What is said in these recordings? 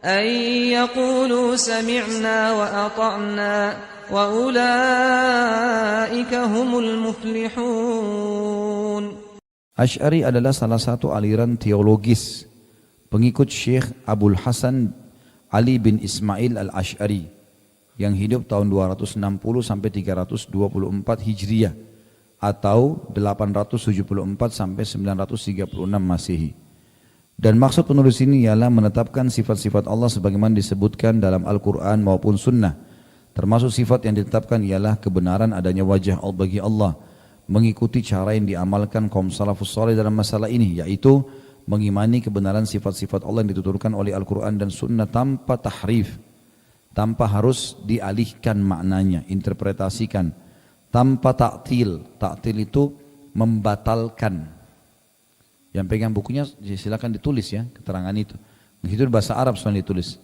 أن يقولوا سمعنا وأطعنا وأولئك هم المفلحون. Asy'ari adalah salah satu aliran teologis pengikut Syekh Abul Hasan Ali bin Ismail al-Asy'ari yang hidup tahun 260 sampai 324 Hijriah atau 874 sampai 936 Masehi. Dan maksud penulis ini ialah menetapkan sifat-sifat Allah sebagaimana disebutkan dalam Al-Quran maupun Sunnah. Termasuk sifat yang ditetapkan ialah kebenaran adanya wajah Allah bagi Allah, mengikuti cara yang diamalkan kaum salafus saleh dalam masalah ini, yaitu mengimani kebenaran sifat-sifat Allah yang dituturkan oleh Al-Quran dan Sunnah tanpa tahrif, tanpa harus dialihkan maknanya, interpretasikan, tanpa ta'til. Ta'til itu membatalkan. Yang pegang bukunya silakan ditulis ya keterangan itu. Itu bahasa Arab soalnya ditulis.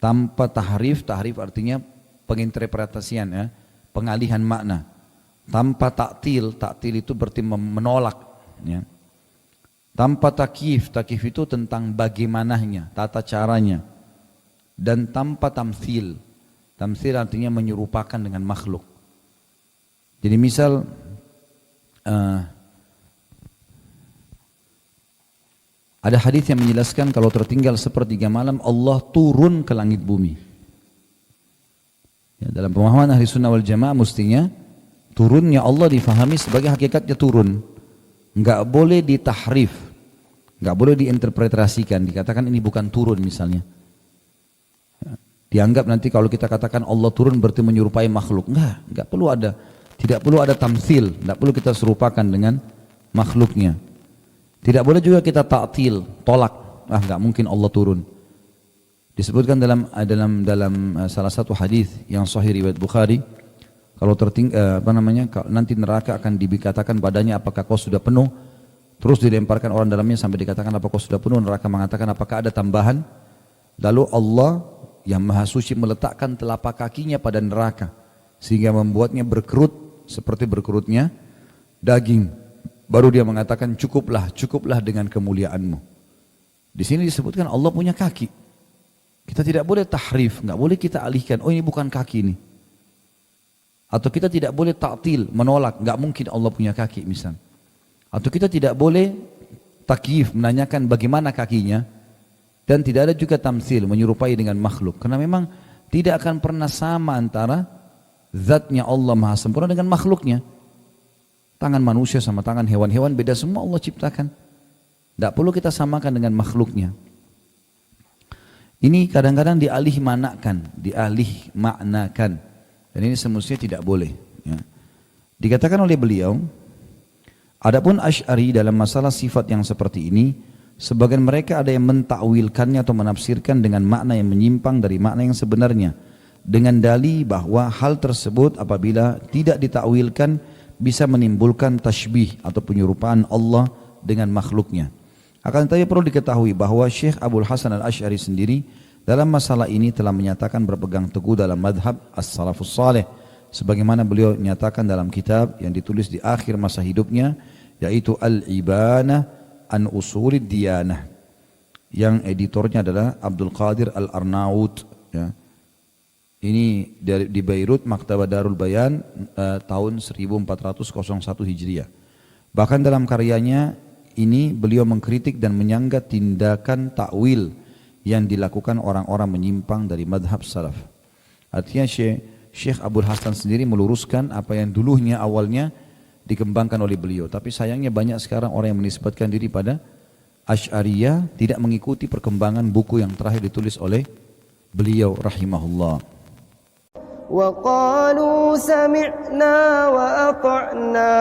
Tanpa tahrif, tahrif artinya penginterpretasian ya, pengalihan makna. Tanpa ta'til, ta'til itu berarti menolak ya. Tanpa takyif, takyif itu tentang bagaimananya, tata caranya. Dan tanpa tamthil. Tamthil artinya menyerupakan dengan makhluk. Jadi misal ada hadis yang menjelaskan kalau tertinggal sepertiga malam Allah turun ke langit bumi. Ya, dalam pemahaman ahli sunnah wal jamaah mestinya turunnya Allah difahami sebagai hakikatnya turun. Enggak boleh ditahrif, enggak boleh diinterpretasikan, dikatakan ini bukan turun misalnya. Ya, dianggap nanti kalau kita katakan Allah turun berarti menyerupai makhluk. Enggak perlu ada, tidak perlu ada tamtsil, tidak perlu kita serupakan dengan makhluknya. Tidak boleh juga kita ta'til, tolak. Enggak mungkin Allah turun. Disebutkan dalam salah satu hadis yang sahih riwayat Bukhari, kalau nanti neraka akan dikatakan badannya apakah kau sudah penuh, terus dilemparkan orang dalamnya sampai dikatakan apakah kau sudah penuh, neraka mengatakan apakah ada tambahan, lalu Allah yang Maha Suci meletakkan telapak kakinya pada neraka sehingga membuatnya berkerut seperti berkerutnya daging. Baru dia mengatakan cukuplah dengan kemuliaanmu. Di sini disebutkan Allah punya kaki. Kita tidak boleh tahrif, nggak boleh kita alihkan. Oh ini bukan kaki ini. Atau kita tidak boleh ta'til, menolak. Nggak mungkin Allah punya kaki misal. Atau kita tidak boleh takyif, menanyakan bagaimana kakinya. Dan tidak ada juga tamtsil, menyerupai dengan makhluk. Karena memang tidak akan pernah sama antara zatnya Allah Maha Sempurna dengan makhluknya. Tangan manusia sama tangan hewan-hewan beda semua Allah ciptakan. Tidak perlu kita samakan dengan makhluknya. Ini kadang-kadang dialih maknakan. Dan ini semestinya tidak boleh. Ya. Dikatakan oleh beliau, adapun Asy'ari dalam masalah sifat yang seperti ini, sebagian mereka ada yang mentakwilkannya atau menafsirkan dengan makna yang menyimpang dari makna yang sebenarnya. Dengan dalih bahwa hal tersebut apabila tidak ditakwilkan, bisa menimbulkan tashbih atau penyerupaan Allah dengan makhluknya. Akan tetapi perlu diketahui bahwa Syekh Abul Hasan al-Asy'ari sendiri dalam masalah ini telah menyatakan berpegang teguh dalam madhab as-salafus saleh, sebagaimana beliau nyatakan dalam kitab yang ditulis di akhir masa hidupnya, yaitu Al-Ibanah an Usulid Diyanah, yang editornya adalah Abdul Qadir Al-Arnaut ya. Ini di Beirut, Maktabah Darul Bayan tahun 1401 Hijriah. Bahkan dalam karyanya ini beliau mengkritik dan menyanggah tindakan takwil yang dilakukan orang-orang menyimpang dari madhab salaf. Artinya Syekh Abul Hasan sendiri meluruskan apa yang dulunya awalnya dikembangkan oleh beliau. Tapi sayangnya banyak sekarang orang yang menisbatkan diri pada Asy'ariyah, tidak mengikuti perkembangan buku yang terakhir ditulis oleh beliau rahimahullah. وقالوا سمعنا وأطعنا